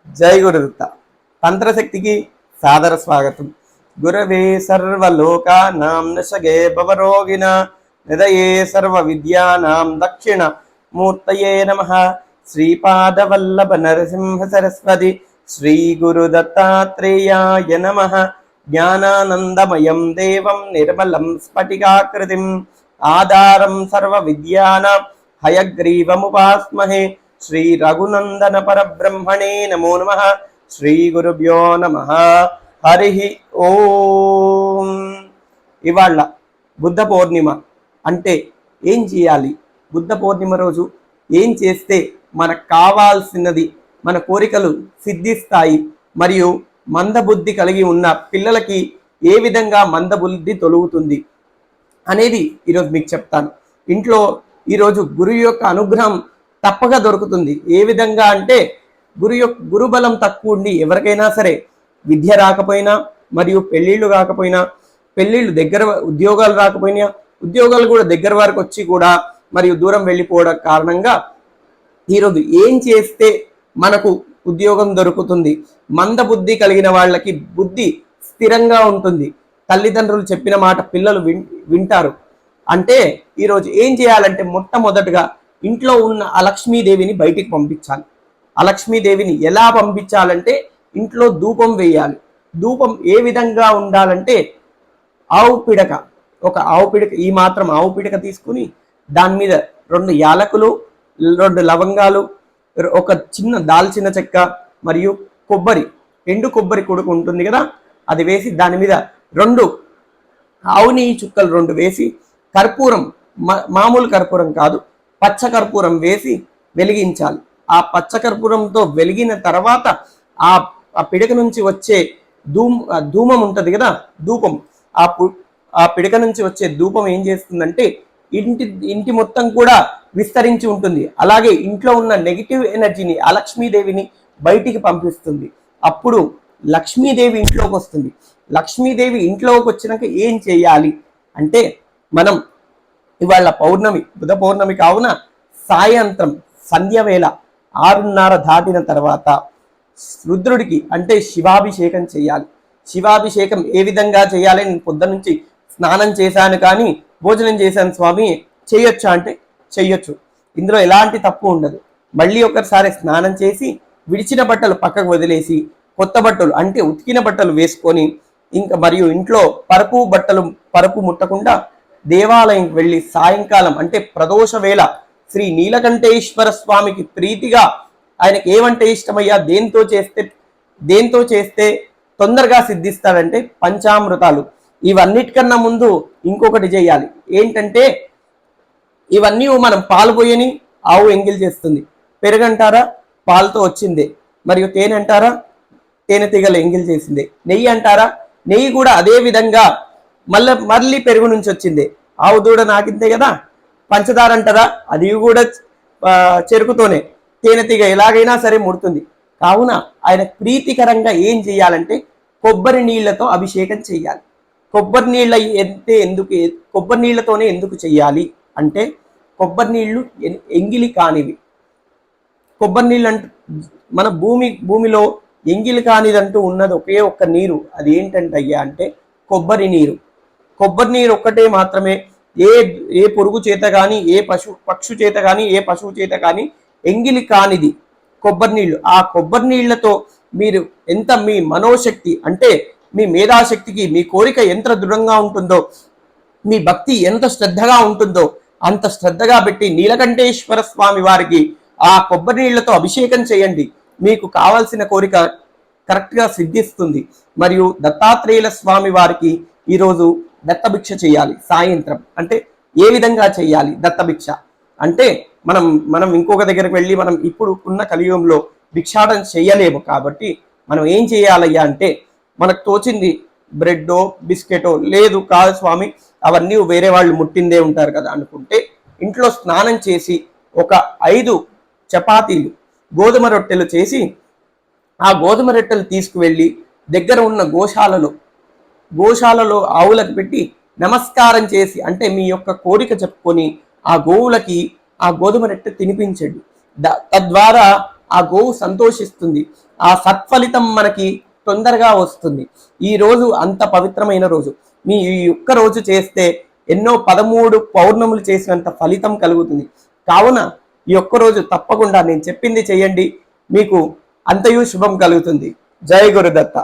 జై గురుదత్త. తంత్రశక్తికి సాదర స్వాగతం. గురవే సర్వలోకానాం నశగే భవరోగిణ నిదయే సర్వ విద్యానాం దక్షిణ మూర్తయే నమః. శ్రీపాదవల్లభ నరసింహ సరస్వతి శ్రీ గురుదత్తాత్రేయాయ నమః. జ్ఞానానందమయం దేవం నిర్మలం స్ఫటికాకృతిం ఆధారం సర్వ విద్యానాం హయగ్రీవముపాస్మహే. శ్రీ రఘునందన పరబ్రహ్మణే నమో నమః. శ్రీ గురుభ్యో నమః. హరి ఓం. ఇవాళ బుద్ధ పౌర్ణిమ. అంటే ఏం చేయాలి? బుద్ధ పౌర్ణిమ రోజు ఏం చేస్తే మనకు కావాల్సినది, మన కోరికలు సిద్ధిస్తాయి, మరియు మందబుద్ధి కలిగి ఉన్న పిల్లలకి ఏ విధంగా మందబుద్ధి తొలుగుతుంది అనేది ఈరోజు మీకు చెప్తాను. ఇంట్లో ఈరోజు గురువు యొక్క అనుగ్రహం తప్పగా దొరుకుతుంది. ఏ విధంగా అంటే గురుబలం తక్కువ ఉండి ఎవరికైనా సరే విద్య రాకపోయినా, మరియు పెళ్ళిళ్ళు కాకపోయినా, పెళ్ళిళ్ళు దగ్గర, ఉద్యోగాలు రాకపోయినా, ఉద్యోగాలు కూడా దగ్గర వరకు వచ్చి కూడా మరియు దూరం వెళ్ళిపోవడం కారణంగా ఈరోజు ఏం చేస్తే మనకు ఉద్యోగం దొరుకుతుంది, మందబుద్ధి కలిగిన వాళ్ళకి బుద్ధి స్థిరంగా ఉంటుంది, తల్లిదండ్రులు చెప్పిన మాట పిల్లలు వింటారు అంటే ఈరోజు ఏం చేయాలంటే మొట్టమొదటిగా ఇంట్లో ఉన్న అలక్ష్మీదేవిని బయటికి పంపించాలి. అలక్ష్మీదేవిని ఎలా పంపించాలంటే ఇంట్లో ధూపం వేయాలి. ధూపం ఏ విధంగా ఉండాలంటే ఆవు పిడక, ఒక ఆవు పిడక, ఈ మాత్రం ఆవు పిడక తీసుకుని దాని మీద 2 యాలకులు, 2 లవంగాలు, ఒక చిన్న దాల్చిన చెక్క మరియు కొబ్బరి, ఎండు కొబ్బరి కొడుకు ఉంటుంది కదా, అది వేసి దాని మీద 2 ఆవు నెయ్యి చుక్కలు 2 వేసి కర్పూరం, మామూలు కర్పూరం కాదు, పచ్చ కర్పూరం వేసి వెలిగించాలి. ఆ పచ్చ కర్పూరంతో వెలిగిన తర్వాత ఆ పిడక నుంచి వచ్చే ధూమం ఉంటుంది కదా, ధూపం, ఆ పిడక నుంచి వచ్చే ధూపం ఏం చేస్తుందంటే ఇంటి మొత్తం కూడా విస్తరించి ఉంటుంది. అలాగే ఇంట్లో ఉన్న నెగిటివ్ ఎనర్జీని, ఆ లక్ష్మీదేవిని బయటికి పంపిస్తుంది. అప్పుడు లక్ష్మీదేవి ఇంట్లోకి వస్తుంది. లక్ష్మీదేవి ఇంట్లోకి వచ్చినాక ఏం చేయాలి అంటే, మనం ఇవాళ పౌర్ణమి, బుధ పౌర్ణమి కావున సాయంత్రం సంధ్య వేళ 6:30 దాటిన తర్వాత రుద్రుడికి అంటే శివాభిషేకం చేయాలి. శివాభిషేకం ఏ విధంగా చేయాలి? నేను పొద్దు నుంచి స్నానం చేశాను కానీ భోజనం చేశాను స్వామి, చేయొచ్చా అంటే చెయ్యొచ్చు. ఇందులో ఎలాంటి తప్పు ఉండదు. మళ్ళీ ఒకసారి స్నానం చేసి విడిచిన బట్టలు పక్కకు వదిలేసి కొత్త బట్టలు అంటే ఉతికిన బట్టలు వేసుకొని, ఇంకా మరియు ఇంట్లో పరుపు ముట్టకుండా దేవాలయం వెళ్ళి సాయంకాలం అంటే ప్రదోష వేళ శ్రీ నీలకంఠేశ్వర స్వామికి ప్రీతిగా, ఆయనకి ఏమంటే ఇష్టమయ్యా, దేంతో చేస్తే తొందరగా సిద్ధిస్తాడంటే పంచామృతాలు. ఇవన్నిటికన్నా ముందు ఇంకొకటి చేయాలి. ఏంటంటే ఇవన్నీ మనం పాలు పోయని ఆవు ఎంగిల్ చేస్తుంది. పెరుగంటారా పాలతో వచ్చిందే, మరియు తేనె అంటారా తేనె తీగలు ఎంగిల్ చేసిందే, నెయ్యి అంటారా నెయ్యి కూడా అదే విధంగా మళ్ళీ పెరుగు నుంచి వచ్చిందే, ఆవు దూడ నాకింతే కదా. పంచదార అంటారా అది కూడా చెరుకుతోనే, తేనెతీగ ఎలాగైనా సరే ముడుతుంది. కావున ఆయన ప్రీతికరంగా ఏం చేయాలంటే కొబ్బరి నీళ్లతో అభిషేకం చేయాలి. కొబ్బరి నీళ్లతోనే ఎందుకు చెయ్యాలి అంటే, కొబ్బరి నీళ్లు ఎంగిలి కానివి. కొబ్బరి నీళ్ళు అంటే మన భూమిలో ఎంగిలి కానిదంటూ ఉన్నది ఒకే ఒక్క నీరు, అది ఏంటంటే అయ్యా అంటే కొబ్బరి నీరు. కొబ్బరి నీరు ఒక్కటే మాత్రమే ఏ పురుగు చేత కానీ, ఏ పక్షు చేత కానీ, ఏ పశువు చేత కానీ ఎంగిలి కానిది కొబ్బరి నీళ్లు. ఆ కొబ్బరి నీళ్లతో మీరు ఎంత మీ మనోశక్తి అంటే మీ మేధాశక్తికి, మీ కోరిక ఎంత దృఢంగా ఉంటుందో, మీ భక్తి ఎంత శ్రద్ధగా ఉంటుందో అంత శ్రద్ధగా పెట్టి నీలకంఠేశ్వర స్వామి వారికి ఆ కొబ్బరి నీళ్లతో అభిషేకం చేయండి. మీకు కావాల్సిన కోరిక కరెక్ట్గా సిద్ధిస్తుంది. మరియు దత్తాత్రేయుల స్వామి వారికి ఈరోజు దత్తభిక్ష చేయాలి. సాయంత్రం అంటే ఏ విధంగా చేయాలి? దత్తభిక్ష అంటే మనం ఇంకొక దగ్గరికి వెళ్ళి మనం ఇప్పుడు ఉన్న కలియుగంలో భిక్షాటన చేయలేము. కాబట్టి మనం ఏం చేయాలయ్యా అంటే, మనకు తోచింది బ్రెడ్డో బిస్కెటో, లేదు కాదు స్వామి అవన్నీ వేరే వాళ్ళు ముట్టిందే ఉంటారు కదా అనుకుంటే, ఇంట్లో స్నానం చేసి ఒక 5 చపాతీలు గోధుమ రొట్టెలు చేసి ఆ గోధుమ రొట్టెలు తీసుకువెళ్ళి దగ్గర ఉన్న గోశాలలో ఆవులకు పెట్టి నమస్కారం చేసి, అంటే మీ యొక్క కోరిక చెప్పుకొని ఆ గోవులకి ఆ గోధుమ రొట్టె తినిపించండి. తద్వారా ఆ గోవు సంతోషిస్తుంది, ఆ సత్ఫలితం మనకి తొందరగా వస్తుంది. ఈ రోజు అంత పవిత్రమైన రోజు. మీ ఈ ఒక్క రోజు చేస్తే ఎన్నో 13 పౌర్ణములు చేసినంత ఫలితం కలుగుతుంది. కావున ఈ ఒక్క రోజు తప్పకుండా నేను చెప్పింది చేయండి, మీకు అంతయు శుభం కలుగుతుంది. జై గురుదత్త.